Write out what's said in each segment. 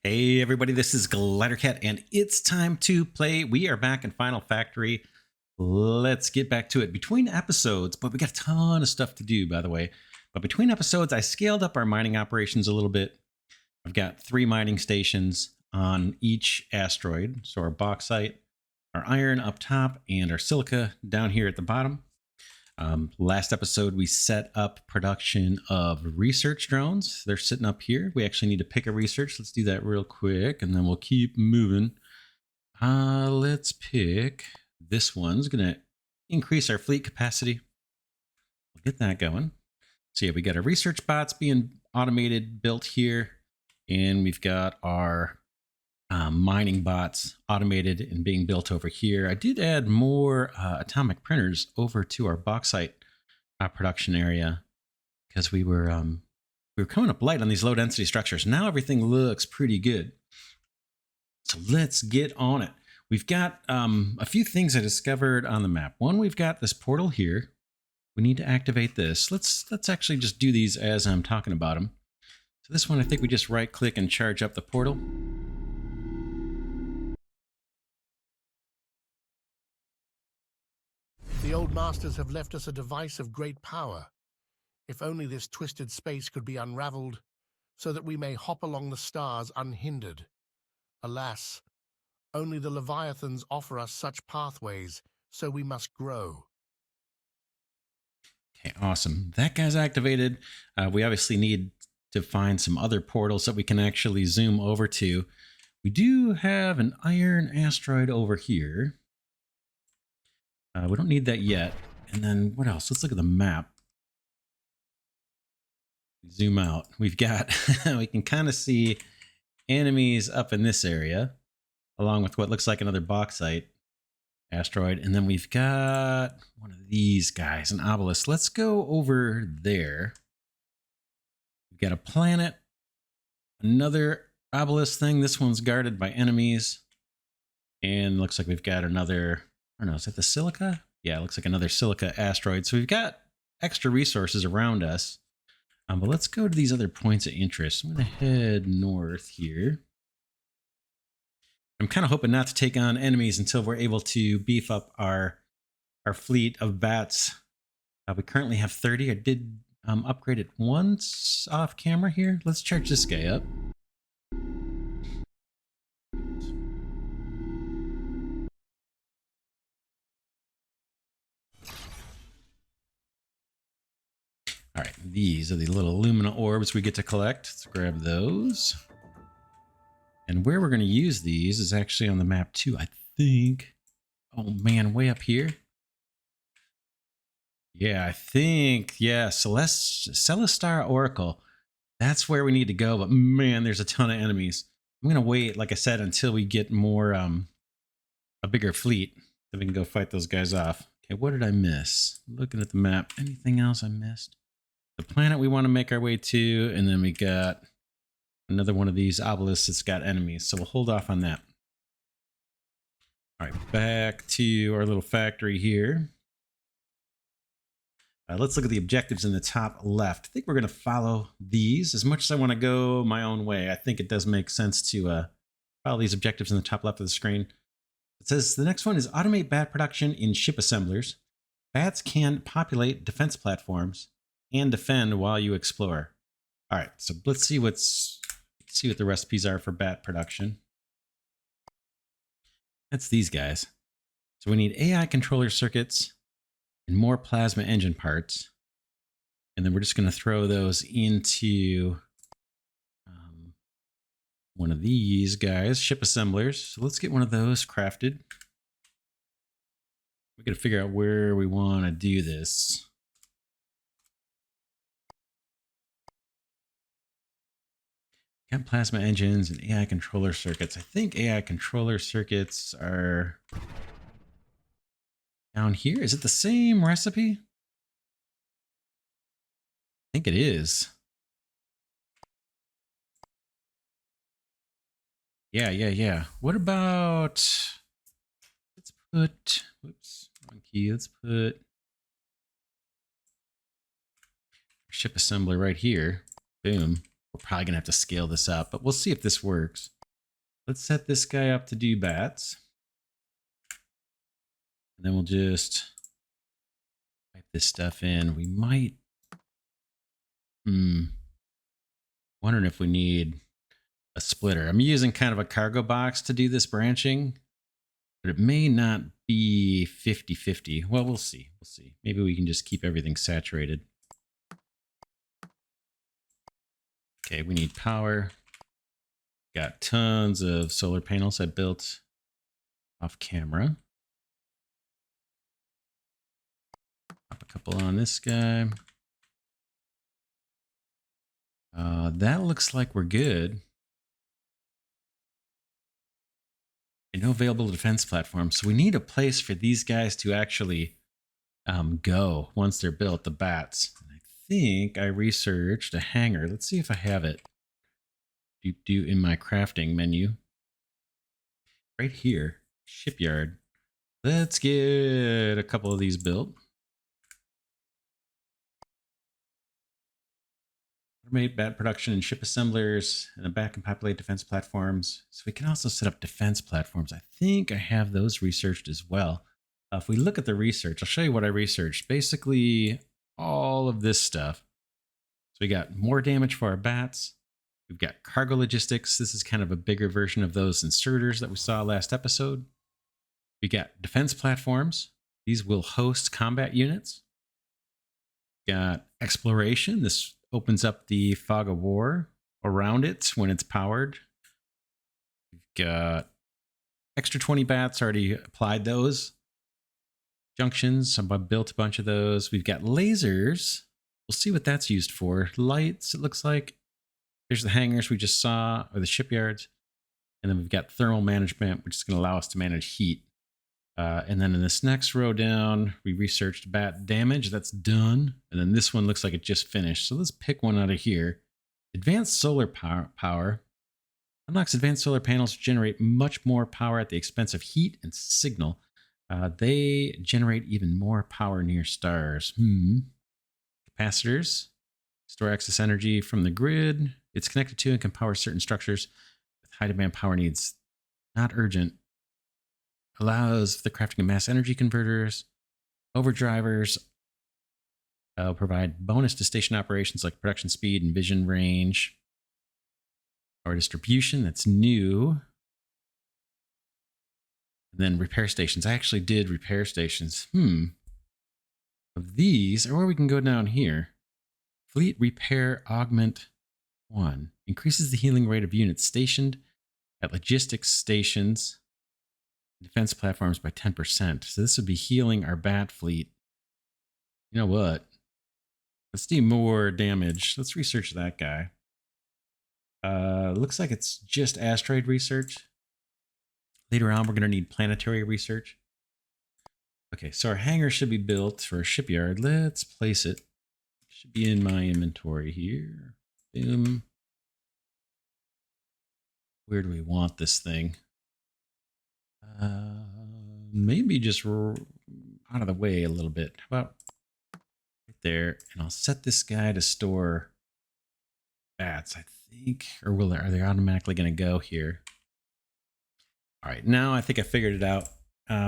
Hey everybody, this is Glidercat and it's time to play. We are back in Final Factory. Let's get back to it. Between episodes, but we got a ton of stuff to do, by the way. But between episodes, I scaled up our mining operations a little bit. I've got 3 mining stations on each asteroid. So our bauxite, our iron up top, and our silica down here at the bottom. Last episode, we set up production of research drones. They're sitting up here. We actually need to pick a research. Let's do that real quick, and then we'll keep moving. Let's pick this one's going to increase our fleet capacity. We'll get that going. So yeah, we got our research bots being automated, built here, and we've got our mining bots automated and being built over here. I did add more atomic printers over to our bauxite production area because we were coming up light on these low density structures. Now everything looks pretty good. So let's get on it. We've got a few things I discovered on the map. One, we've got this portal here. We need to activate this. Let's actually just do these as I'm talking about them. So this one, I think we just right click and charge up the portal. The old masters have left us a device of great power. If only this twisted space could be unraveled, so that we may hop along the stars unhindered. Alas, only the Leviathans offer us such pathways, so we must grow. Okay, awesome. That guy's activated. We obviously need to find some other portals that we can actually zoom over to. We do have an iron asteroid over here. We don't need that yet. And then what else? Let's look at the map. Zoom out. We've got, we can kind of see enemies up in this area, along with what looks like another bauxite asteroid. And then we've got one of these guys, an obelisk. Let's go over there. We've got a planet, another obelisk thing. This one's guarded by enemies. And looks like we've got another, I don't know, is that the silica? Yeah, it looks like another silica asteroid. So we've got extra resources around us. But let's go to these other points of interest. I'm going to head north here. I'm kind of hoping not to take on enemies until we're able to beef up our fleet of bats. We currently have 30. I did upgrade it once off camera here. Let's charge this guy up. All right, these are the little Lumina orbs we get to collect. Let's grab those. And where we're going to use these is actually on the map too, I think. Oh man, way up here. Yeah, I think, yeah, Celestar Oracle. That's where we need to go, but man, there's a ton of enemies. I'm going to wait, like I said, until we get more, a bigger fleet, so we can go fight those guys off. Okay, what did I miss? Looking at the map, anything else I missed? The planet we want to make our way to, and then we got another one of these obelisks that's got enemies, so we'll hold off on that. All right, back to our little factory here. Let's look at the objectives in the top left. I think we're going to follow these. As much as I want to go my own way, I think it does make sense to follow these objectives in the top left of the screen. It says the next one is automate bat production in ship assemblers. Bats can populate defense platforms and defend while you explore. All right, so let's see what the recipes are for bat production. That's these guys. So we need AI controller circuits and more plasma engine parts. And then we're just going to throw those into one of these guys, ship assemblers. So let's get one of those crafted. We got to figure out where we want to do this. Got plasma engines and AI controller circuits. I think AI controller circuits are down here. Is it the same recipe? I think it is. Yeah. What about, let's put, whoops, wrong key. Let's put ship assembler right here. Boom. We're probably going to have to scale this up, but we'll see if this works. Let's set this guy up to do bats. And then we'll just type this stuff in. We might... wondering if we need a splitter. I'm using kind of a cargo box to do this branching, but it may not be 50-50. Well, we'll see. We'll see. Maybe we can just keep everything saturated. Okay, we need power. Got tons of solar panels I built off camera. Pop a couple on this guy. That looks like we're good. No available defense platforms. So we need a place for these guys to actually go once they're built, the bats. And I think I researched a hangar. Let's see if I have it. Do in my crafting menu. Right here, shipyard. Let's get a couple of these built. Automate bat production and ship assemblers and back and populate defense platforms. So we can also set up defense platforms. I think I have those researched as well. If we look at the research, I'll show you what I researched. Basically, all of this stuff. So we got more damage for our bats. We've got cargo logistics. This is kind of a bigger version of those inserters that we saw last episode. We got defense platforms. These will host combat units. Got exploration. This opens up the fog of war around it when it's powered. We've got extra 20 bats, already applied those. Junctions, I built a bunch of those. We've got lasers. We'll see what that's used for. Lights, it looks like. There's the hangars we just saw, or the shipyards. And then we've got thermal management, which is going to allow us to manage heat. And then in this next row down, we researched bat damage. That's done. And then this one looks like it just finished. So let's pick one out of here. Advanced solar power. Unlocks advanced solar panels to generate much more power at the expense of heat and signal. They generate even more power near stars. Capacitors. Store excess energy from the grid. It's connected to and can power certain structures with high demand power needs. Not urgent. Allows the crafting of mass energy converters. Overdrivers. Provide bonus to station operations like production speed and vision range. Power distribution, that's new. And then repair stations. I actually did repair stations. Of these, or we can go down here. Fleet repair augment 1. Increases the healing rate of units stationed at logistics stations. Defense platforms by 10%. So this would be healing our bat fleet. You know what? Let's do more damage. Let's research that guy. Looks like it's just asteroid research. Later on, we're going to need planetary research. Okay, so our hangar should be built for a shipyard. Let's place it. Should be in my inventory here. Boom. Where do we want this thing? Maybe just out of the way a little bit. How about right there? And I'll set this guy to store bats, I think. Or are they automatically going to go here? All right, now I think I figured it out.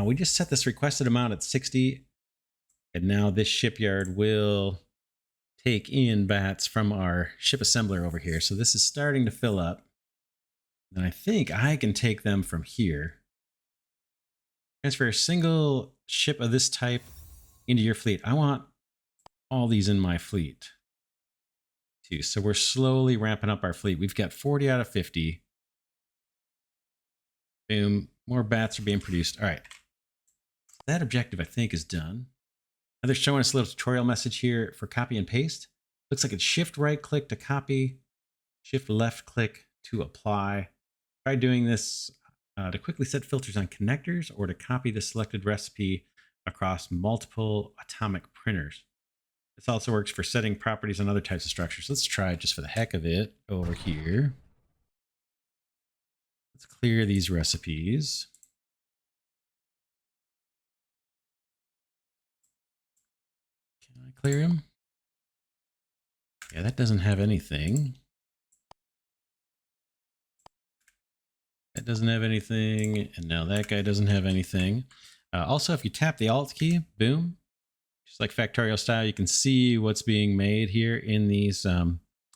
We just set this requested amount at 60. And now this shipyard will take in bats from our ship assembler over here. So this is starting to fill up. And I think I can take them from here. Transfer a single ship of this type into your fleet. I want all these in my fleet too. So we're slowly ramping up our fleet. We've got 40 out of 50. Boom. More bats are being produced. All right. That objective, I think, is done. Now they're showing us a little tutorial message here for copy and paste. Looks like it's shift right click to copy, shift left click to apply. Try doing this to quickly set filters on connectors or to copy the selected recipe across multiple atomic printers. This also works for setting properties on other types of structures. Let's try it just for the heck of it over here. Let's clear these recipes. Can I clear them? Yeah, that doesn't have anything. doesn't have anything, and now that guy doesn't have anything. Also, if you tap the Alt key, boom, just like Factorio style, you can see what's being made here in these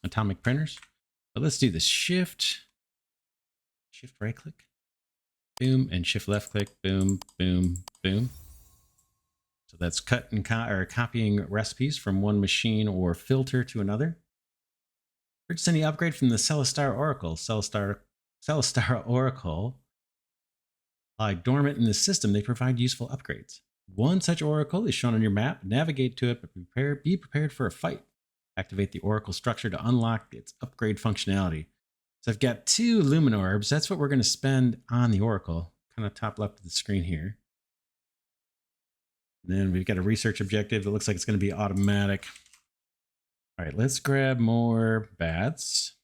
atomic printers. But let's do this. Shift right click, boom, and shift left click, boom, boom, boom. So that's cut and copying recipes from one machine or filter to another. Purchase any upgrade from the Celestar Oracle. Celestar Oracle lie dormant in the system. They provide useful upgrades. One such oracle is shown on your map. Navigate to it, but be prepared for a fight. Activate the oracle structure to unlock its upgrade functionality. So I've got 2 lumen orbs. That's what we're going to spend on the oracle. Kind of top left of the screen here. And then we've got a research objective. It looks like it's going to be automatic. All right, let's grab more bats.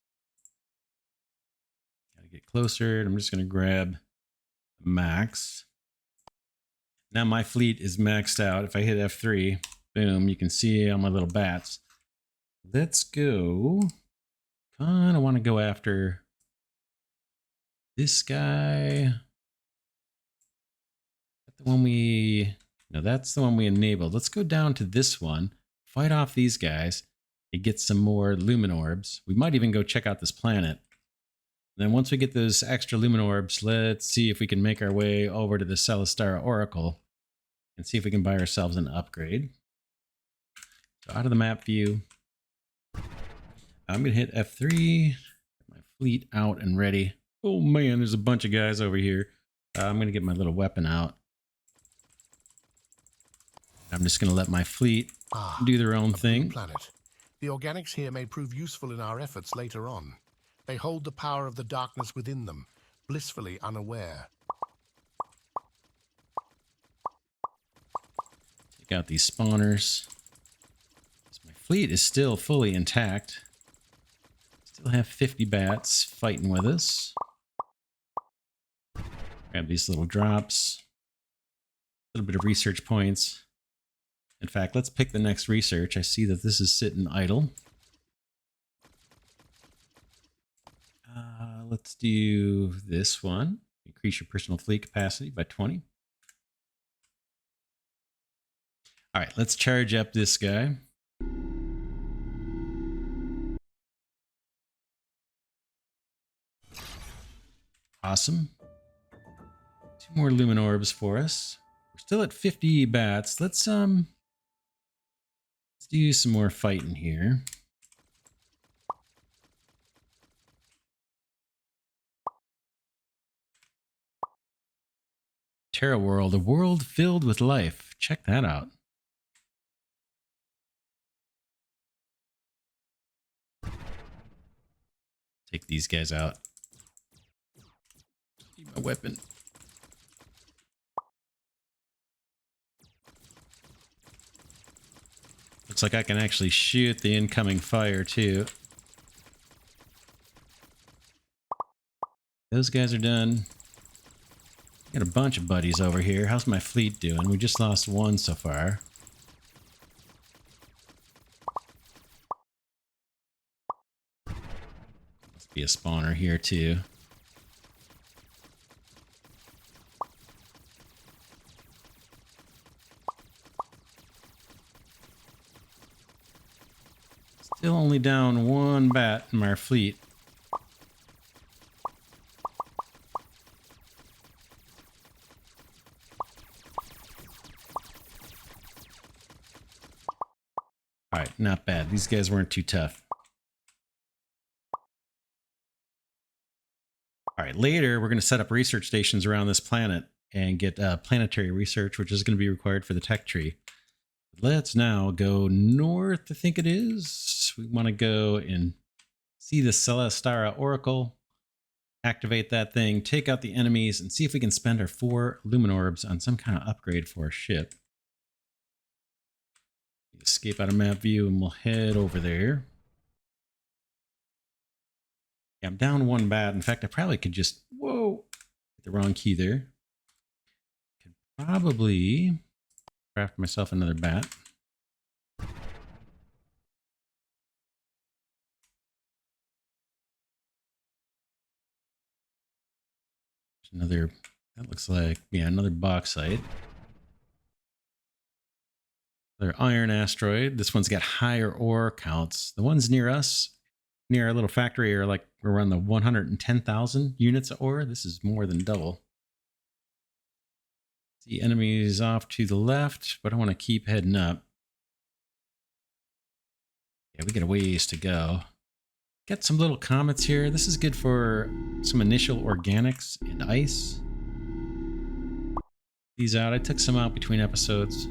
Gotta get closer. I'm just going to grab max. Now my fleet is maxed out. If I hit F3, boom, you can see all my little bats. Let's go. Kind of want to go after this guy. The one no, that's the one we enabled. Let's go down to this one, fight off these guys, and get some more lumen orbs. We might even go check out this planet. And then once we get those extra lumen orbs, let's see if we can make our way over to the Celestar Oracle and see if we can buy ourselves an upgrade. So out of the map view, I'm going to hit F3, get my fleet out and ready. Oh man, there's a bunch of guys over here. I'm going to get my little weapon out. I'm just going to let my fleet do their own thing. Planet. The organics here may prove useful in our efforts later on. They hold the power of the darkness within them, blissfully unaware. Take out these spawners. So my fleet is still fully intact. Still have 50 bats fighting with us. Grab these little drops. A little bit of research points. In fact, let's pick the next research. I see that this is sitting idle. Let's do this one. Increase your personal fleet capacity by 20. All right, let's charge up this guy. Awesome. 2 more lumen orbs for us. We're still at 50 bats. Let's do some more fighting here. Terra World, a world filled with life. Check that out. Take these guys out. Need my weapon. Looks like I can actually shoot the incoming fire too. Those guys are done. Got a bunch of buddies over here. How's my fleet doing? We just lost 1 so far. Must be a spawner here too. Still only down 1 bat in our fleet. All right, not bad. These guys weren't too tough. All right, later we're going to set up research stations around this planet and get planetary research, which is going to be required for the tech tree. Let's now go north, I think it is. We want to go and see the Celestar Oracle, activate that thing, take out the enemies, and see if we can spend our 4 lumen orbs on some kind of upgrade for our ship. Escape out of map view and we'll head over there. Yeah, I'm down 1 bat. In fact, I probably could just, whoa, hit the wrong key there. Could probably craft myself another bat. Another, that looks like, yeah, another bauxite. Another iron asteroid. This one's got higher ore counts. The ones near us, near our little factory, are like around the 110,000 units of ore. This is more than double. The enemies off to the left, but I want to keep heading up. Yeah, we got a ways to go. Got some little comets here. This is good for some initial organics and ice. These out. I took some out between episodes.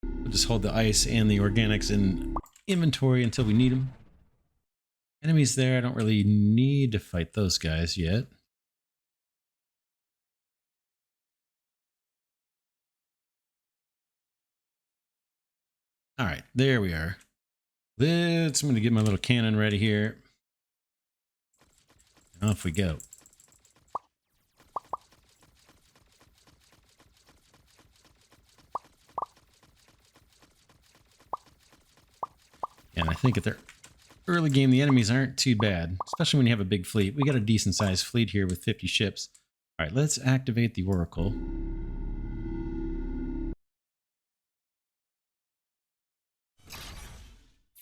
We'll just hold the ice and the organics in inventory until we need them. Enemies there. I don't really need to fight those guys yet. All right, there we are. I'm going to get my little cannon ready here. Off we go. And I think at the early game, the enemies aren't too bad, especially when you have a big fleet. We got a decent sized fleet here with 50 ships. All right, let's activate the Oracle.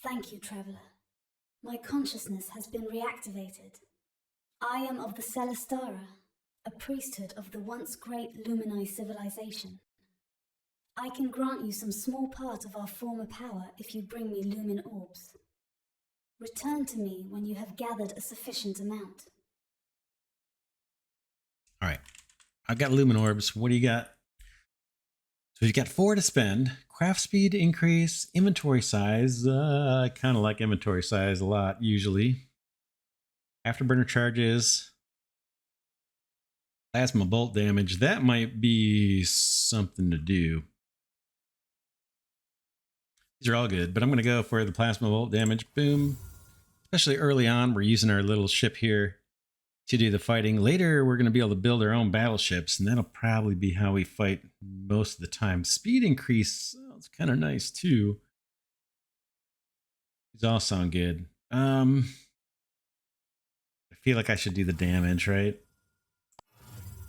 Thank you, Traveler. My consciousness has been reactivated. I am of the Celestara, a priesthood of the once great Lumini civilization. I can grant you some small part of our former power if you bring me Lumin orbs. Return to me when you have gathered a sufficient amount. All right, I've got Lumin orbs. What do you got? So you've got 4 to spend. Craft speed increase, inventory size. I kind of like inventory size a lot, usually. Afterburner charges. Plasma bolt damage. That might be something to do. These are all good, but I'm going to go for the plasma bolt damage. Boom. Especially early on, we're using our little ship here to do the fighting. Later, we're going to be able to build our own battleships, and that'll probably be how we fight most of the time. Speed increase, oh, it's kind of nice too. These all sound good. I feel like I should do the damage, right?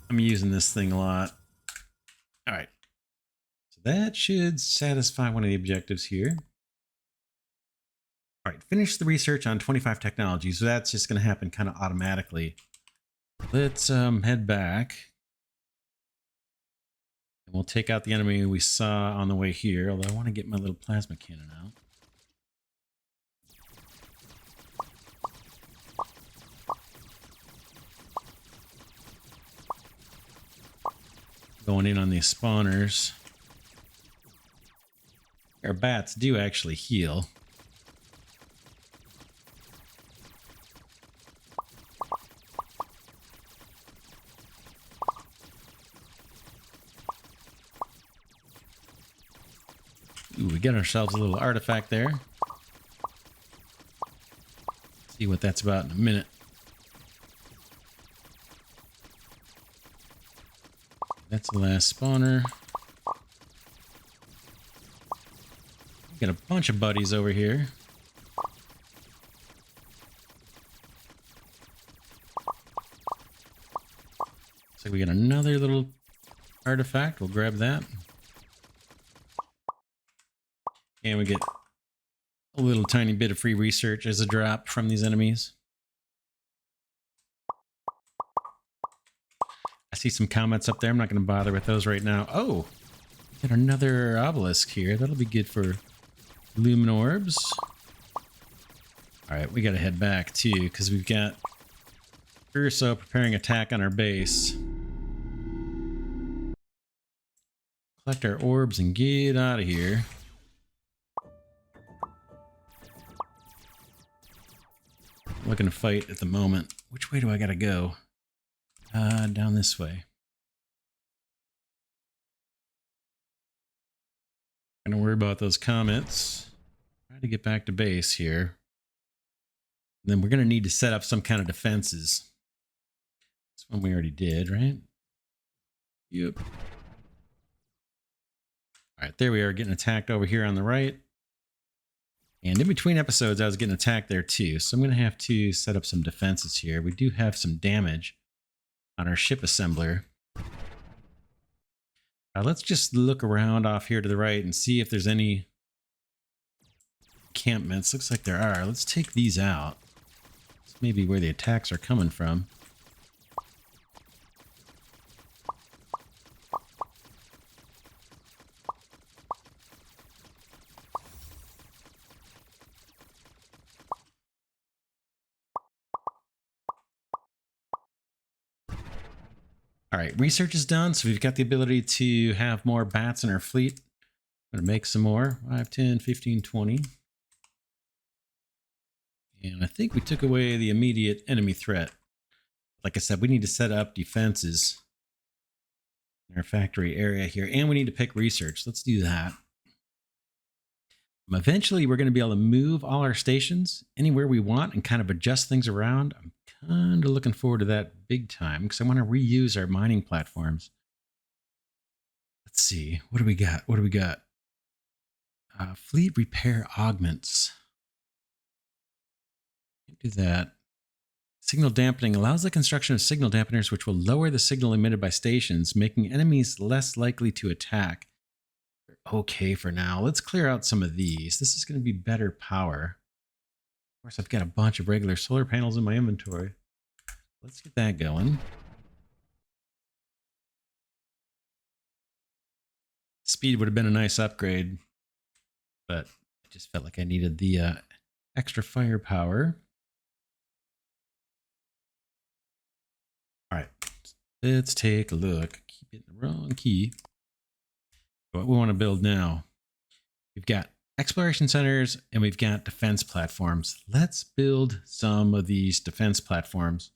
I'm using this thing a lot. All right. So that should satisfy one of the objectives here. All right, finish the research on 25 technologies. So that's just going to happen kind of automatically. Let's head back. And we'll take out the enemy we saw on the way here, although I want to get my little plasma cannon out. Going in on these spawners. Our bats do actually heal. Ooh, we get ourselves a little artifact there. See what that's about in a minute. That's the last spawner. Got a bunch of buddies over here. Looks like we got another little artifact. We'll grab that. And we get a little tiny bit of free research as a drop from these enemies. I see some comments up there. I'm not going to bother with those right now. Oh, got another obelisk here. That'll be good for Lumin orbs. All right, we got to head back too because we've got Urso preparing attack on our base. Collect our orbs and get out of here. Looking to fight at the moment. Which way do I got to go? Down this way. Gonna worry about those comets. Try to get back to base here. And then we're gonna need to set up some kind of defenses. This one we already did, right? Yep. All right, there we are, getting attacked over here on the right. And in between episodes, I was getting attacked there too. So I'm going to have to set up some defenses here. We do have some damage on our ship assembler. Let's just look around off here to the right and see if there's any encampments. Looks like there are. Let's take these out. That's maybe where the attacks are coming from. All right, research is done, so we've got the ability to have more bats in our fleet. I'm going to make some more. 5, 10, 15, 20. And I think we took away the immediate enemy threat. Like I said, we need to set up defenses in our factory area here, and we need to pick research. Let's do that. Eventually, we're going to be able to move all our stations anywhere we want and kind of adjust things around. I'm kind of looking forward to that big time because I want to reuse our mining platforms. Let's see. What do we got? What do we got? Fleet repair augments. Can't do that. Signal dampening allows the construction of signal dampeners which will lower the signal emitted by stations, making enemies less likely to attack. Okay for now. Let's clear out some of these. This is going to be better power. Of course, I've got a bunch of regular solar panels in my inventory. Let's get that going. Speed would have been a nice upgrade, but I just felt like I needed the extra firepower. All right, let's take a look. Keep hitting the wrong key. What we want to build now. We've got exploration centers and we've got defense platforms. Let's build some of these defense platforms.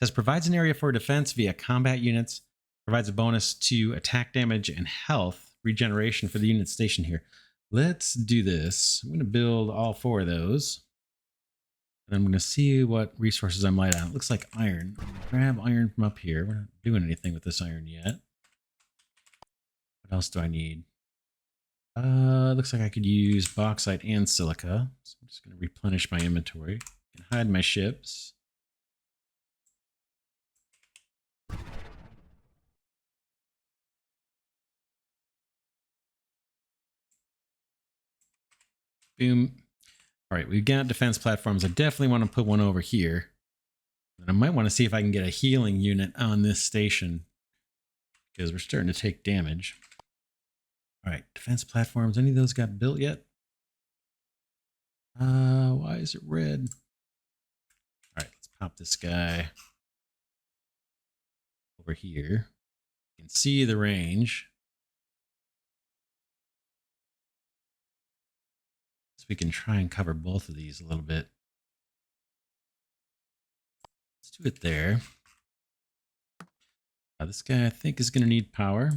It says provides an area for defense via combat units, provides a bonus to attack damage and health regeneration for the unit stationed here. Let's do this. I'm going to build all 4 of those. And I'm going to see what resources I'm light on. It looks like iron. Grab iron from up here. We're not doing anything with this iron yet. What else do I need? Looks like I could use bauxite and silica. So I'm just going to replenish my inventory. I can hide my ships. Boom. All right, we've got defense platforms. I definitely want to put one over here. And I might want to see if I can get a healing unit on this station because we're starting to take damage. All right, defense platforms. Any of those got built yet? Why is it red? All right, let's pop this guy over here. You can see the range. So we can try and cover both of these a little bit. Let's do it there. This guy I think is going to need power.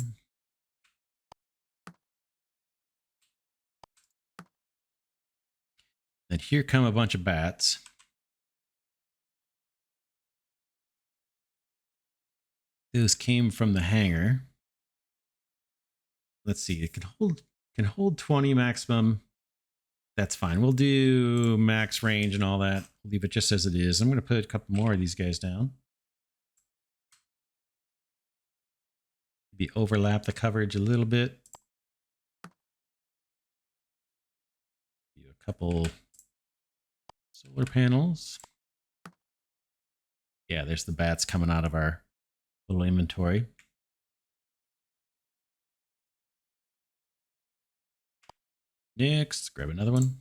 Then here come a bunch of bats. Those came from the hangar. Let's see. It can hold 20 maximum. That's fine. We'll do max range and all that. We'll leave it just as it is. I'm going to put a couple more of these guys down. Maybe overlap the coverage a little bit. Do a couple solar panels. Yeah, there's the bats coming out of our little inventory. Next, grab another one.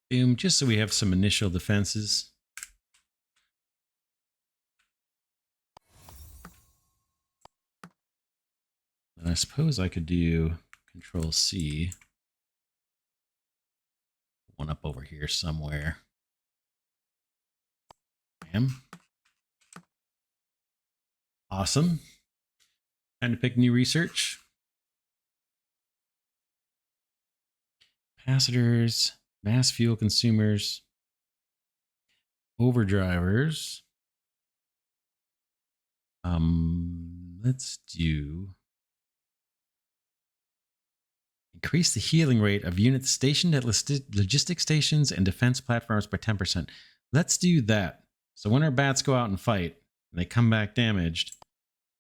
Boom, just so we have some initial defenses. And I suppose I could do Control C. One up over here somewhere. Bam. Awesome. Time to pick new research. Capacitors, mass fuel consumers, overdrivers. Let's do Increase the healing rate of units stationed at logistic stations and defense platforms by 10%. Let's do that. So when our bats go out and fight and they come back damaged,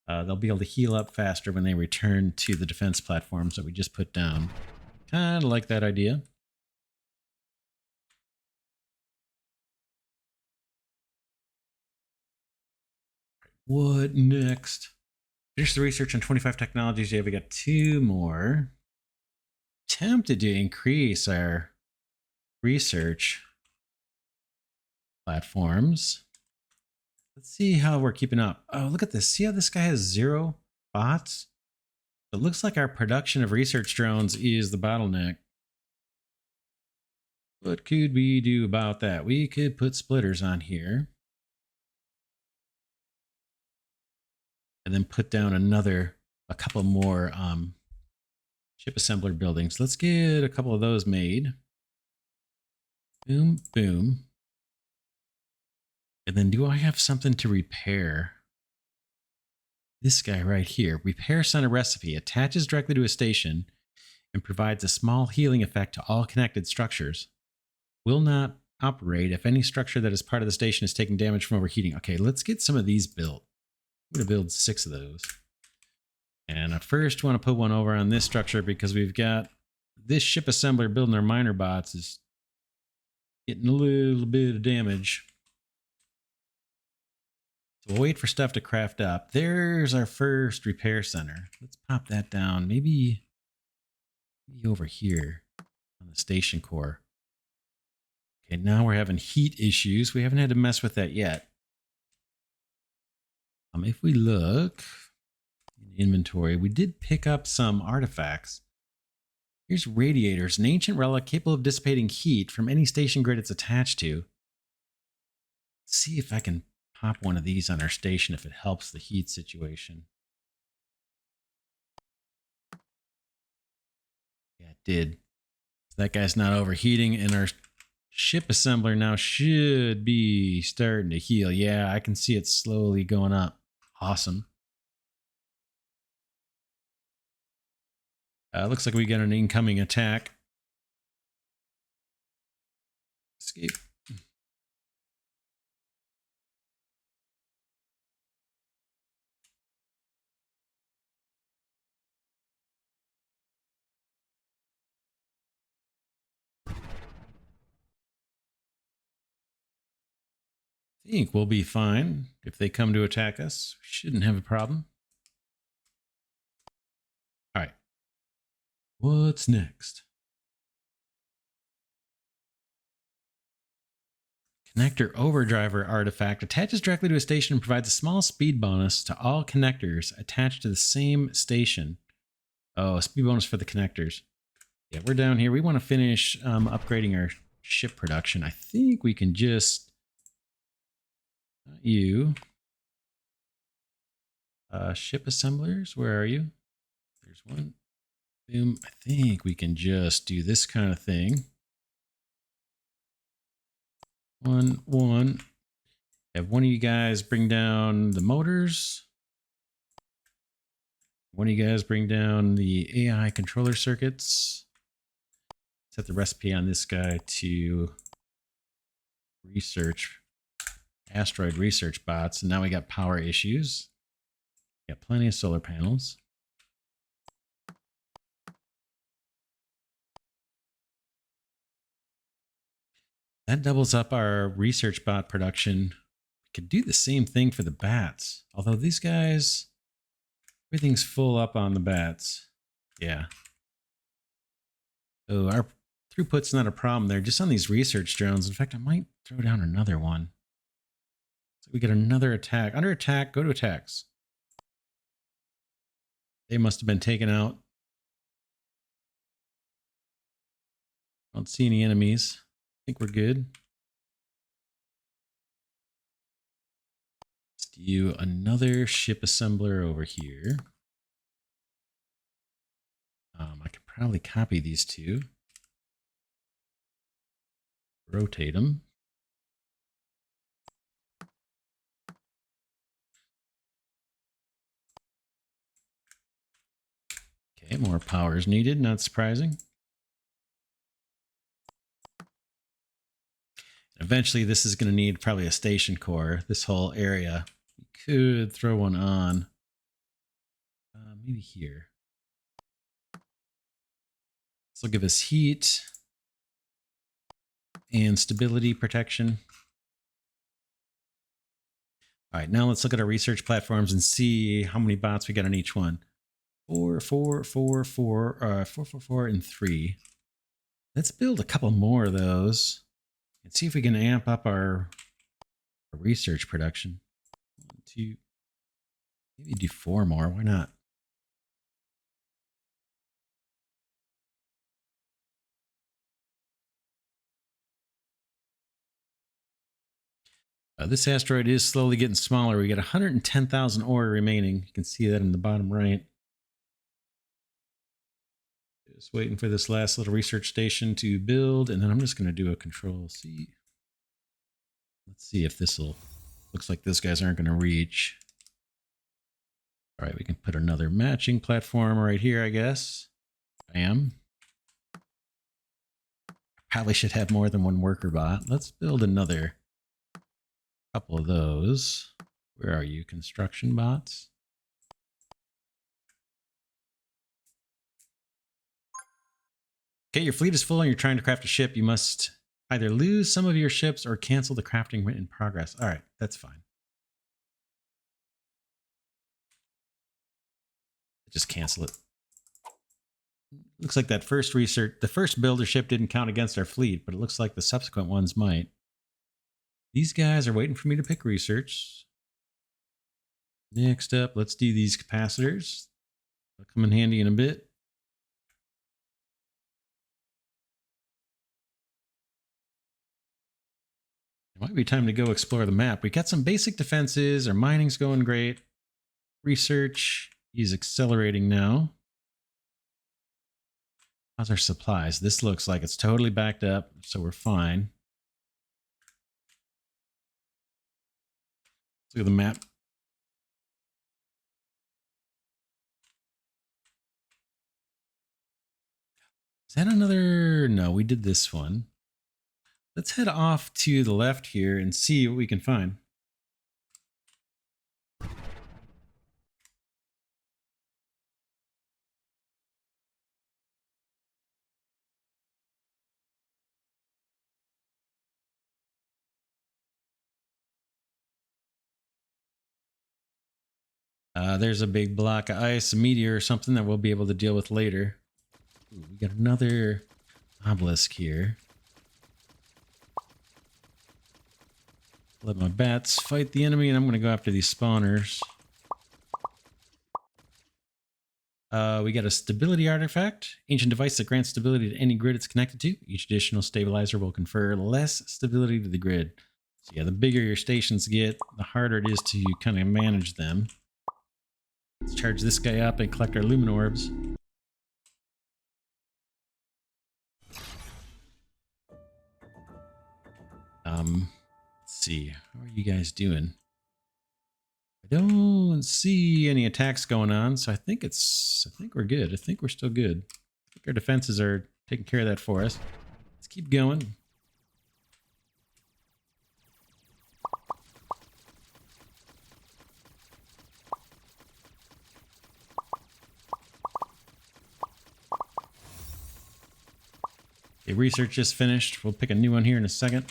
they'll be able to heal up faster when they return to the defense platforms that we just put down. Kind of like that idea. What next? Finish the research on 25 technologies. Yeah, we got 2 more. Tempted to increase our research platforms. Let's see how we're keeping up. Oh, look at this. See how this guy has 0 bots? It looks like our production of research drones is the bottleneck. What could we do about that? We could put splitters on here. And then put down a couple more ship assembler buildings. Let's get a couple of those made. Boom, boom. And then do I have something to repair? This guy right here. Repair center recipe attaches directly to a station and provides a small healing effect to all connected structures. Will not operate if any structure that is part of the station is taking damage from overheating. Okay, let's get some of these built. I'm going to build 6 of those. And I first want to put one over on this structure because we've got this ship assembler building our miner bots is getting a little bit of damage. So we'll wait for stuff to craft up. There's our first repair center. Let's pop that down. Maybe over here on the station core. Okay, now we're having heat issues. We haven't had to mess with that yet. If we look in inventory, we did pick up some artifacts. Here's radiators, an ancient relic capable of dissipating heat from any station grid it's attached to. Let's see if I can pop one of these on our station if it helps the heat situation. Yeah, it did. That guy's not overheating, and our ship assembler now should be starting to heal. Yeah, I can see it slowly going up. Awesome. Looks like we got an incoming attack. Escape. I think we'll be fine if they come to attack us. We shouldn't have a problem. All right. What's next? Connector overdriver artifact attaches directly to a station and provides a small speed bonus to all connectors attached to the same station. Oh, a speed bonus for the connectors. Yeah, we're down here. We want to finish upgrading our ship production. I think we can just... you. Ship assemblers, where are you? There's one. Boom. I think we can just do this kind of thing. One. Have one of you guys bring down the motors. One of you guys bring down the AI controller circuits. Set the recipe on this guy to research asteroid research bots. And now we got power issues. Got plenty of solar panels. That doubles up our research bot production. We could do the same thing for the bats. Although these guys, everything's full up on the bats. Yeah. So our throughput's not a problem there, just on these research drones. In fact, I might throw down another one. So we get another attack. Under attack, go to attacks. They must have been taken out. I don't see any enemies. I think we're good. Let's do another ship assembler over here. I could probably copy these two. Rotate them. Okay, more power is needed, not surprising. Eventually, this is going to need probably a station core, this whole area. We could throw one on. Maybe here. This will give us heat and stability protection. All right, now let's look at our research platforms and see how many bots we got on each one. 4, 4, 4, 4, 4, 4, 4, and 3. Let's build a couple more of those and see if we can amp up our research production. 1, 2, maybe do 4 more. Why not? This asteroid is slowly getting smaller. We got 110,000 ore remaining. You can see that in the bottom right. Just waiting for this last little research station to build, and then I'm just going to do a Control-C. Let's see if this will... Looks like those guys aren't going to reach. All right, we can put another matching platform right here, I guess. Bam. Probably should have more than one worker bot. Let's build another couple of those. Where are you, construction bots? Okay, your fleet is full and you're trying to craft a ship. You must either lose some of your ships or cancel the crafting in progress. All right, that's fine. Just cancel it. Looks like that first the first builder ship didn't count against our fleet, but it looks like the subsequent ones might. These guys are waiting for me to pick research. Next up, let's do these capacitors. They'll come in handy in a bit. It might be time to go explore the map. We got some basic defenses. Our mining's going great. Research is accelerating now. How's our supplies? This looks like it's totally backed up, so we're fine. Let's look at the map. Is that another? No, we did this one. Let's head off to the left here and see what we can find. There's a big block of ice, a meteor or something that we'll be able to deal with later. Ooh, we got another obelisk here. Let my bats fight the enemy, and I'm going to go after these spawners. We got a stability artifact. Ancient device that grants stability to any grid it's connected to. Each additional stabilizer will confer less stability to the grid. So yeah, the bigger your stations get, the harder it is to kind of manage them. Let's charge this guy up and collect our lumen orbs. Let's see. How are you guys doing? I don't see any attacks going on, so I think we're good. I think we're still good. I think our defenses are taking care of that for us. Let's keep going. Okay, research just finished. We'll pick a new one here in a second.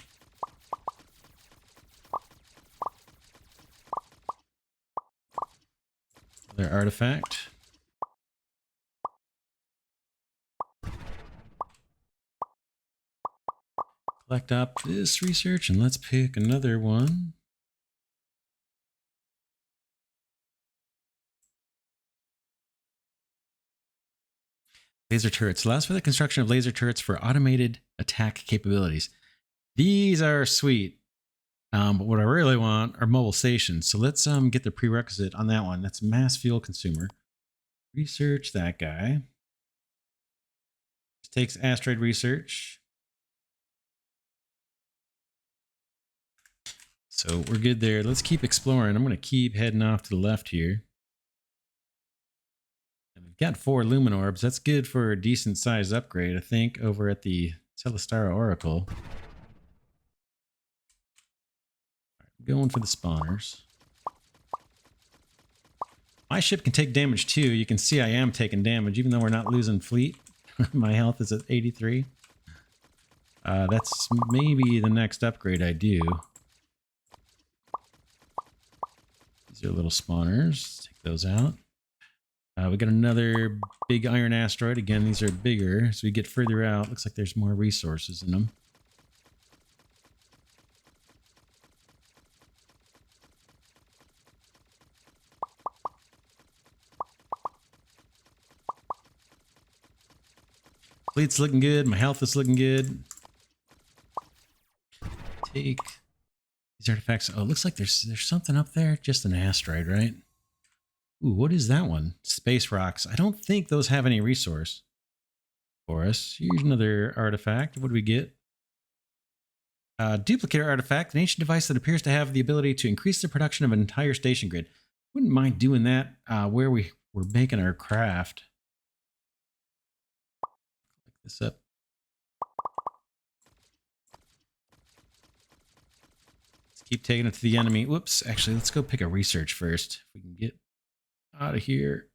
Another artifact. Collect up this research and let's pick another one. Laser turrets. Allows for the construction of laser turrets for automated attack capabilities. These are sweet. But what I really want are mobile stations. So let's get the prerequisite on that one. That's mass fuel consumer. Research that guy. This takes asteroid research. So we're good there. Let's keep exploring. I'm going to keep heading off to the left here. And we've got 4 lumen orbs. That's good for a decent size upgrade, I think, over at the Celestara Oracle. Going for the spawners. My ship can take damage too. You can see I am taking damage, even though we're not losing fleet. My health is at 83. That's maybe the next upgrade I do. These are little spawners. Take those out. We got another big iron asteroid. Again, these are bigger. As we get further out, looks like there's more resources in them. Fleet's looking good. My health is looking good. Take these artifacts. Oh, it looks like there's something up there. Just an asteroid, right? Ooh, what is that one? Space rocks. I don't think those have any resource for us. Here's another artifact. What do we get? Duplicator artifact. An ancient device that appears to have the ability to increase the production of an entire station grid. Wouldn't mind doing that where we're making our craft. Click this up. Keep taking it to the enemy. Whoops. Actually, let's go pick a research first. If we can get out of here.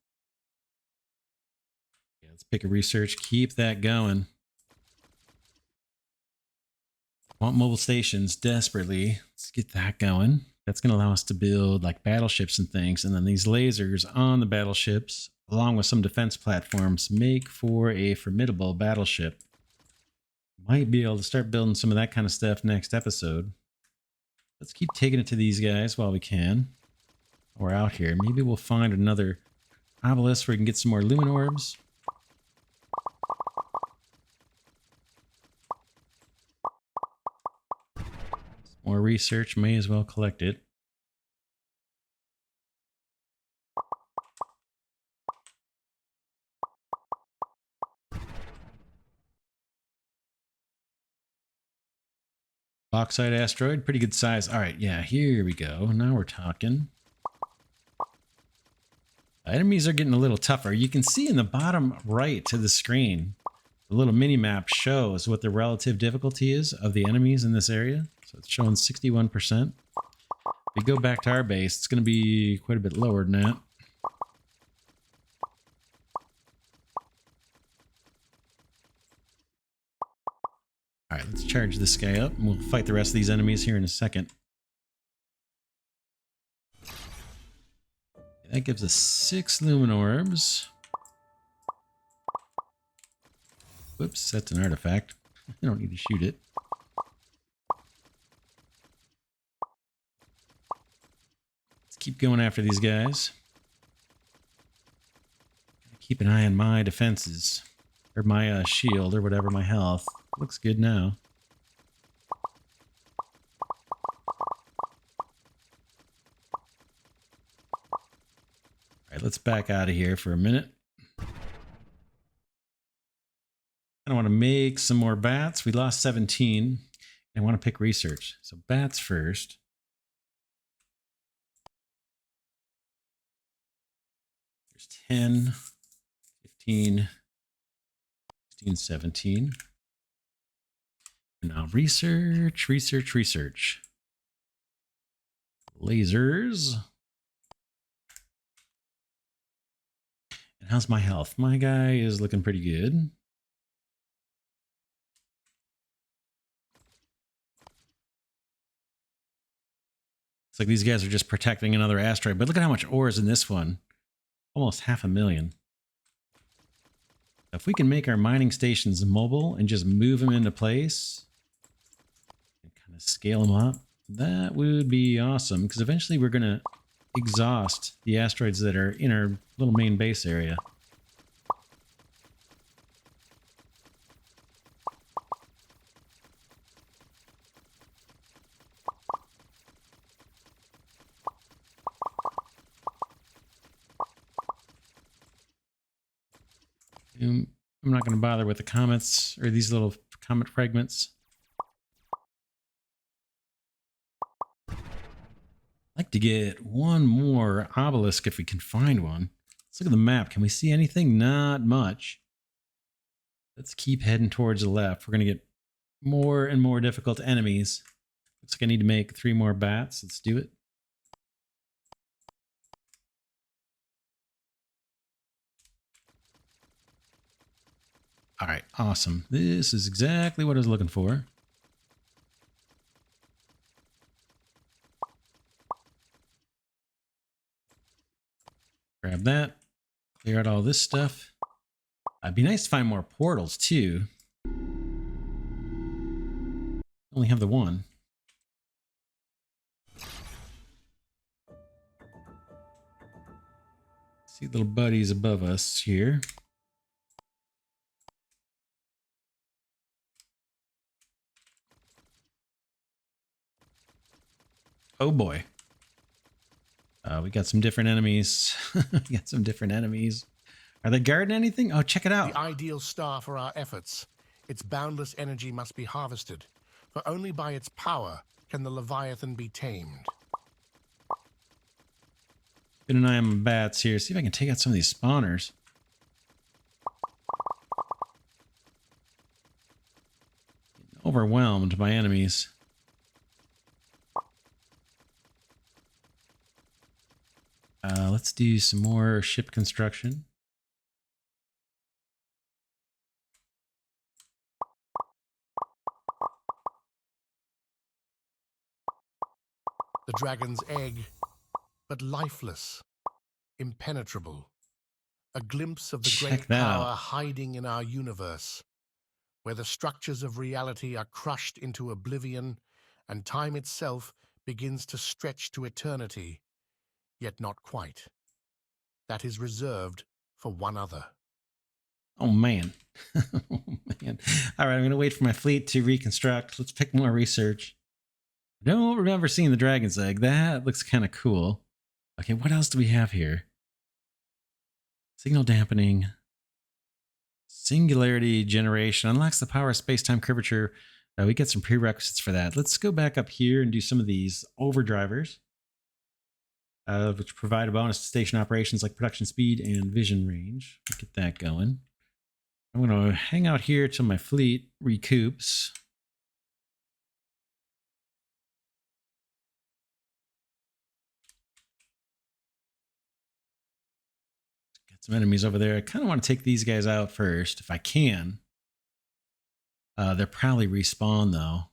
Yeah, let's pick a research. Keep that going. Want mobile stations desperately. Let's get that going. That's going to allow us to build like battleships and things. And then these lasers on the battleships, along with some defense platforms, make for a formidable battleship. Might be able to start building some of that kind of stuff next episode. Let's keep taking it to these guys while we can. We're out here. Maybe we'll find another obelisk where we can get some more lumen orbs. More research. May as well collect it. Bauxite asteroid, pretty good size. All right, yeah, here we go. Now we're talking. Enemies are getting a little tougher. You can see in the bottom right to the screen, the little mini map shows what the relative difficulty is of the enemies in this area. So it's showing 61%. If we go back to our base, it's going to be quite a bit lower than that. All right, let's charge this guy up, and we'll fight the rest of these enemies here in a second. That gives us 6 lumen orbs. Whoops, that's an artifact. I don't need to shoot it. Let's keep going after these guys. Keep an eye on my defenses. Or my shield, or whatever, my health. Looks good now. Alright, let's back out of here for a minute. I want to make some more bats. We lost 17. I want to pick research. So bats first. There's 10, 15, 16, 17. And now research. Lasers. And how's my health? My guy is looking pretty good. It's like these guys are just protecting another asteroid. But look at how much ore is in this one. Almost 500,000. If we can make our mining stations mobile and just move them into place and kind of scale them up, that would be awesome. Because eventually we're going to exhaust the asteroids that are in our little main base area. I'm not going to bother with the comments or these little comment fragments. I'd like to get one more obelisk if we can find one. Let's look at the map. Can we see anything? Not much. Let's keep heading towards the left. We're going to get more and more difficult enemies. Looks like I need to make 3 more bats. Let's do it. All right, awesome. This is exactly what I was looking for. Grab that. Clear out all this stuff. It'd be nice to find more portals too. Only have the one. See little buddies above us here. Oh boy. We got some different enemies. We got some different enemies. Are they guarding anything? Oh, check it out. The ideal star for our efforts. Its boundless energy must be harvested, for only by its power can the Leviathan be tamed. Keep an eye on my bats here. See if I can take out some of these spawners. Getting overwhelmed by enemies. Let's do some more ship construction. The dragon's egg, but lifeless, impenetrable. A glimpse of the Check great that power out. hiding in our universe, where the structures of reality are crushed into oblivion and time itself begins to stretch to eternity, yet not quite. That is reserved for one other. Oh, man. Oh, man. All right, I'm going to wait for my fleet to reconstruct. Let's pick more research. I don't remember seeing the dragon's egg. That looks kind of cool. Okay, what else do we have here? Signal dampening. Singularity generation. Unlocks the power of space-time curvature. We get some prerequisites for that. Let's go back up here and do some of these overdrivers, which provide a bonus to station operations like production speed and vision range. Let's get that going. I'm going to hang out here till my fleet recoups. Get some enemies over there. I kind of want to take these guys out first if I can. They'll probably respawn though.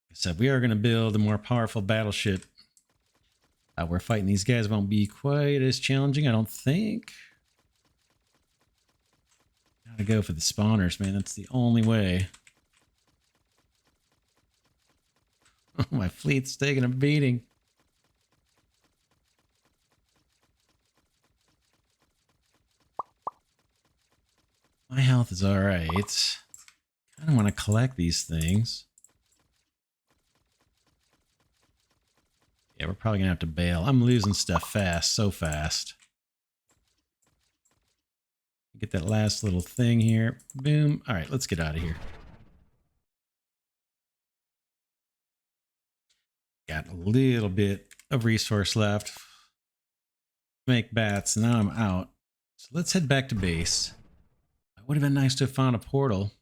Like I said, we are going to build a more powerful battleship. We're fighting these guys won't be quite as challenging, I don't think. Gotta go for the spawners, man. That's the only way. My fleet's taking a beating. My health is all right. I don't want to collect these things. Yeah, we're probably gonna have to bail. I'm losing stuff fast, so fast. Get that last little thing here. Boom. All right, let's get out of here. Got a little bit of resource left. Make bats. Now I'm out. So let's head back to base. It would have been nice to have found a portal.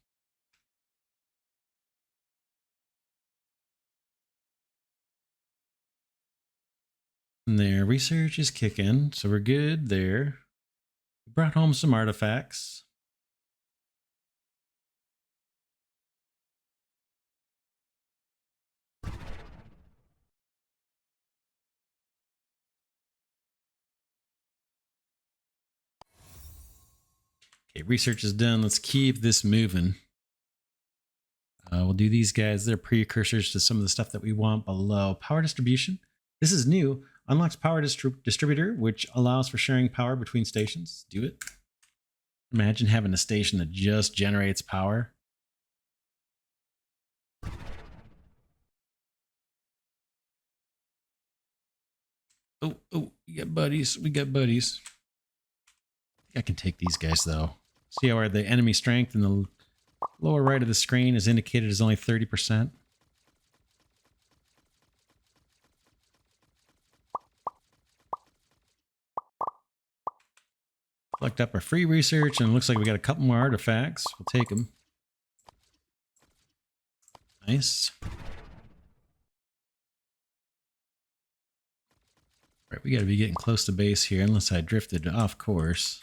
And there, research is kicking, so we're good there. We brought home some artifacts. Okay, research is done. Let's keep this moving. We'll do these guys. They're precursors to some of the stuff that we want below. Power distribution. This is new. Unlocks power distributor, which allows for sharing power between stations. Do it. Imagine having a station that just generates power. Oh, we got buddies. We got buddies. I can take these guys, though. See how the enemy strength in the lower right of the screen is indicated as only 30%. Collect up our free research, and it looks like we got a couple more artifacts. We'll take them. Nice. Right, we got to be getting close to base here, unless I drifted off course.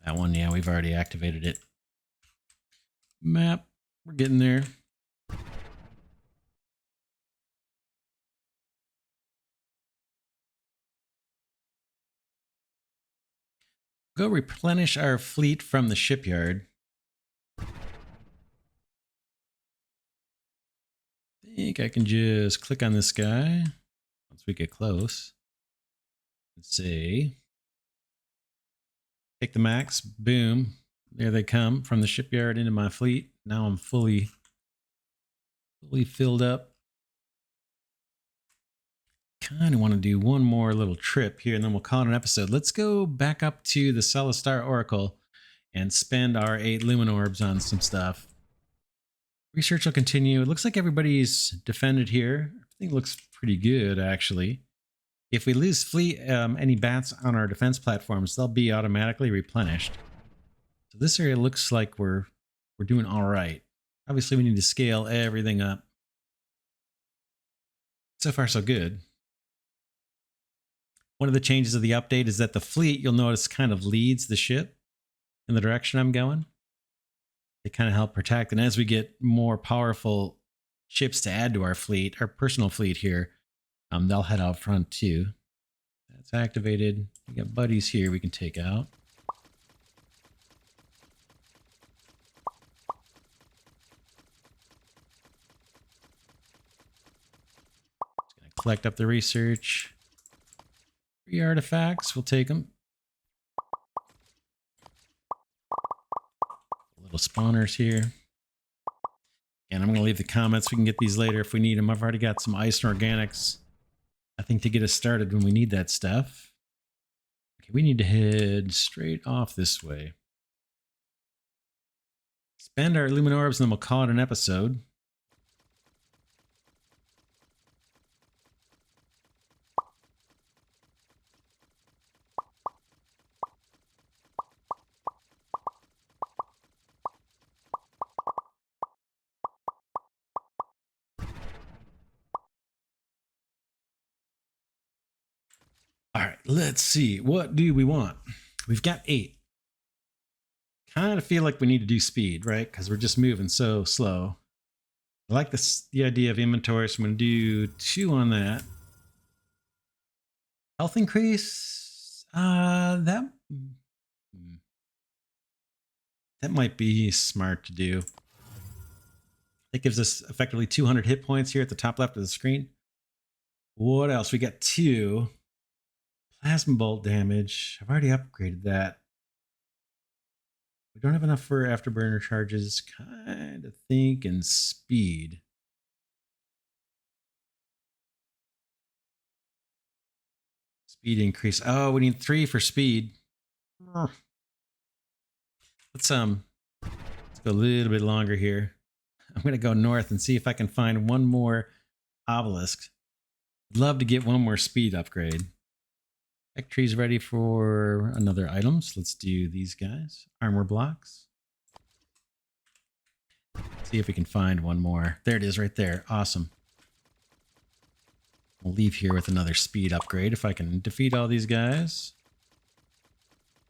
That one, yeah, we've already activated it. Map, we're getting there. Go replenish our fleet from the shipyard. I think I can just click on this guy once we get close. Let's see. Take the max. Boom. There they come from the shipyard into my fleet. Now I'm fully filled up. Kind of want to do one more little trip here and then we'll call it an episode. Let's go back up to the Celestar Oracle and spend our 8 lumen orbs on some stuff. Research will continue. It looks like everybody's defended here. Everything looks pretty good, actually. If we lose fleet, any bats on our defense platforms, they'll be automatically replenished. So this area looks like we're doing all right. Obviously, we need to scale everything up. So far, so good. One of the changes of the update is that the fleet, you'll notice, kind of leads the ship in the direction I'm going. They kind of help protect. And as we get more powerful ships to add to our fleet, our personal fleet here, they'll head out front too. That's activated. We got buddies here we can take out. Just gonna collect up the research. 3 artifacts, we'll take them. Little spawners here. And I'm going to leave the comments. We can get these later if we need them. I've already got some ice and organics, I think, to get us started when we need that stuff. Okay, we need to head straight off this way. Spend our lumen orbs and then we'll call it an episode. All right, let's see. What do we want? We've got 8. Kind of feel like we need to do speed, right? Because we're just moving so slow. I like the idea of inventory, so I'm going to do 2 on that. Health increase? That might be smart to do. That gives us effectively 200 hit points here at the top left of the screen. What else? We got 2. Plasma bolt damage. I've already upgraded that. We don't have enough for afterburner charges. Kind of thinking speed. Speed increase. Oh, we need 3 for speed. Let's go a little bit longer here. I'm gonna go north and see if I can find one more obelisk. I'd love to get one more speed upgrade. Tech tree's ready for another items. Let's do these guys. Armor blocks. See if we can find one more. There it is right there. Awesome. We'll leave here with another speed upgrade if I can defeat all these guys.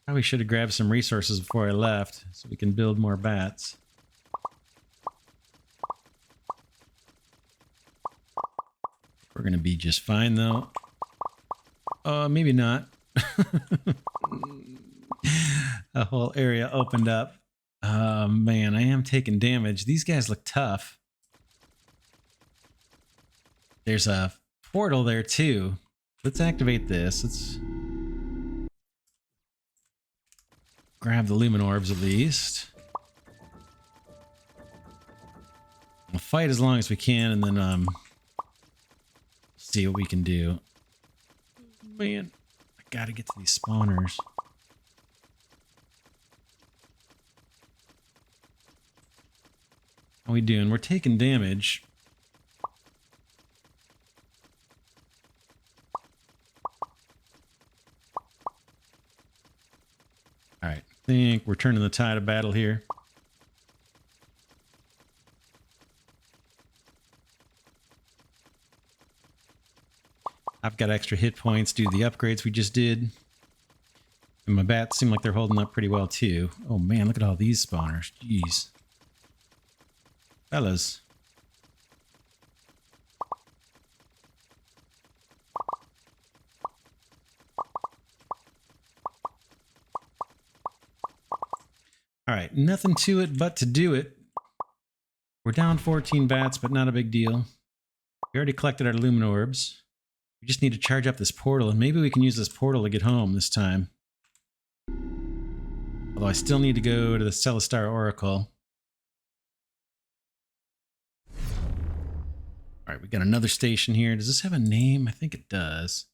Probably should have grabbed some resources before I left so we can build more bats. We're going to be just fine though. Maybe not. A whole area opened up. Man, I am taking damage. These guys look tough. There's a portal there too. Let's activate this. Let's grab the lumen orbs at least. We'll fight as long as we can and then see what we can do. Man, I gotta get to these spawners. How we doing? We're taking damage. All right, I think we're turning the tide of battle here. I've got extra hit points due to the upgrades we just did. And my bats seem like they're holding up pretty well too. Oh man, look at all these spawners. Jeez. Fellas. Alright, nothing to it but to do it. We're down 14 bats, but not a big deal. We already collected our lumen orbs. We just need to charge up this portal, and maybe we can use this portal to get home this time. Although I still need to go to the Celestar Oracle. Alright, we got another station here. Does this have a name? I think it does.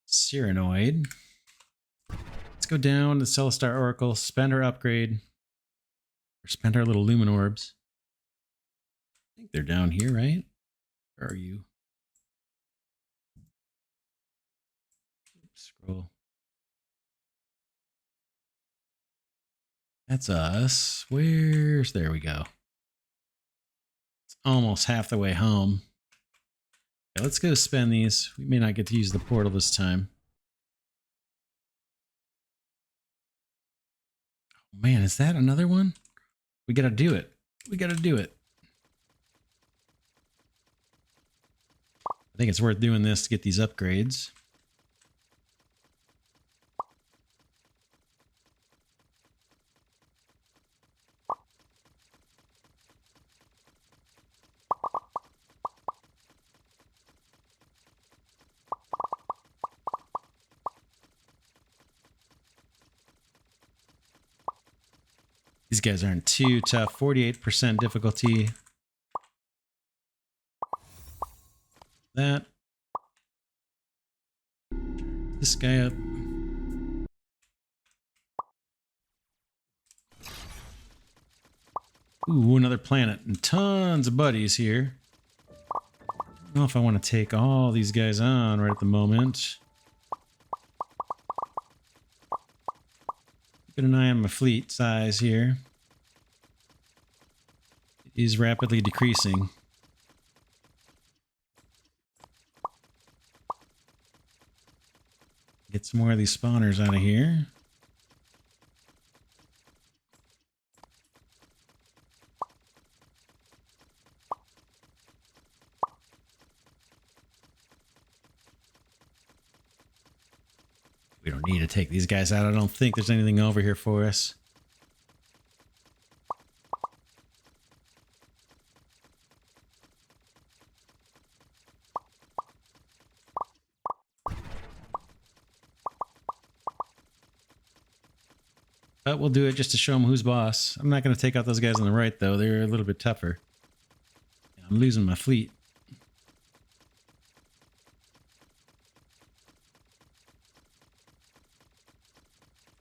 Cyranoid. Let's go down to the Celestar Oracle, spend our upgrade, or spend our little lumen orbs. I think they're down here, right? Where are you? Scroll. That's us. Where's... There we go. It's almost half the way home. Okay, let's go spend these. We may not get to use the portal this time. Oh, man, is that another one? We gotta do it. We gotta do it. I think it's worth doing this to get these upgrades. These guys aren't too tough. 48% difficulty. That. This guy up. Ooh, another planet. And tons of buddies here. I don't know if I want to take all these guys on right at the moment. Keep an eye on my fleet size here. It is rapidly decreasing. Get some more of these spawners out of here. We don't need to take these guys out. I don't think there's anything over here for us. But we'll do it just to show them who's boss. I'm not going to take out those guys on the right, though. They're a little bit tougher. I'm losing my fleet.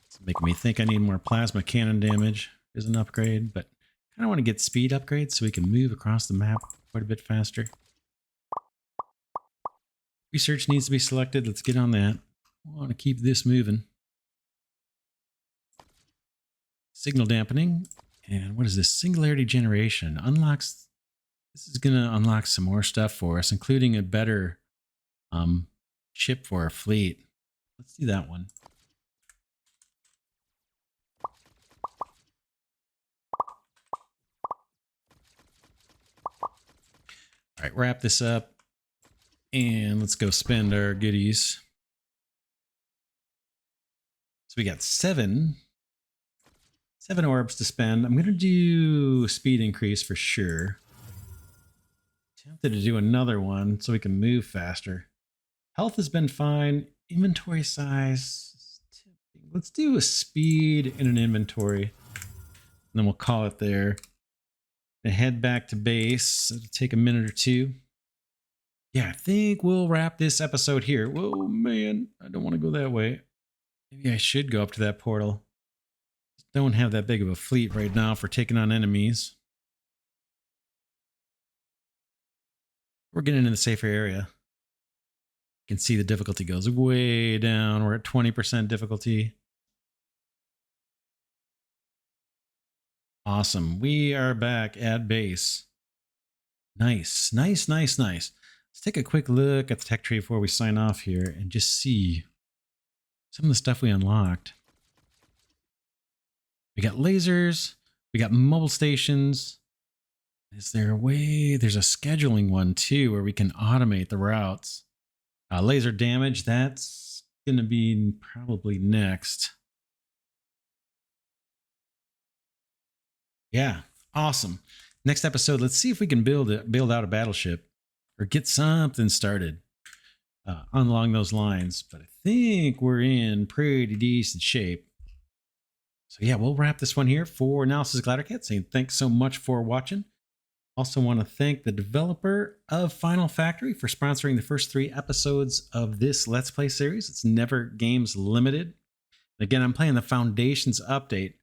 It's making me think I need more plasma cannon damage as an upgrade, but I kind of want to get speed upgrades so we can move across the map quite a bit faster. Research needs to be selected. Let's get on that. I want to keep this moving. Signal dampening. And what is this? Singularity generation. Unlocks. This is going to unlock some more stuff for us, including a better ship for our fleet. Let's do that one. All right, wrap this up. And let's go spend our goodies. So we got seven orbs to spend. I'm going to do speed increase for sure. Tempted to do another one so we can move faster. Health has been fine. Inventory size. Let's do a speed and an inventory. And then we'll call it there. And head back to base. It'll take a minute or two. Yeah, I think we'll wrap this episode here. Whoa, man. I don't want to go that way. Maybe I should go up to that portal. Don't have that big of a fleet right now for taking on enemies. We're getting into the safer area. You can see the difficulty goes way down. We're at 20% difficulty. Awesome. We are back at base. Nice, nice, nice, nice. Let's take a quick look at the tech tree before we sign off here and just see some of the stuff we unlocked. We got lasers. We got mobile stations. Is there a way? There's a scheduling one too where we can automate the routes. Laser damage, that's going to be probably next. Yeah, awesome. Next episode, let's see if we can build out a battleship or get something started along those lines. But I think we're in pretty decent shape. So yeah, we'll wrap this one here. For now, this is Glidercat saying thanks so much for watching. Also want to thank the developer of Final Factory for sponsoring the first 3 episodes of this Let's Play series. It's Never Games Limited. Again, I'm playing the Foundations update.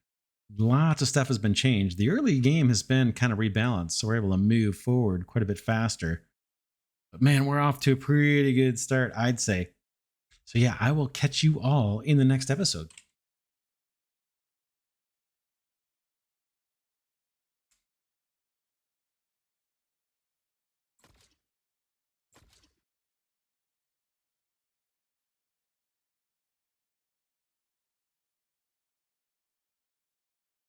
Lots of stuff has been changed. The early game has been kind of rebalanced, so we're able to move forward quite a bit faster. But man, we're off to a pretty good start, I'd say. So yeah, I will catch you all in the next episode.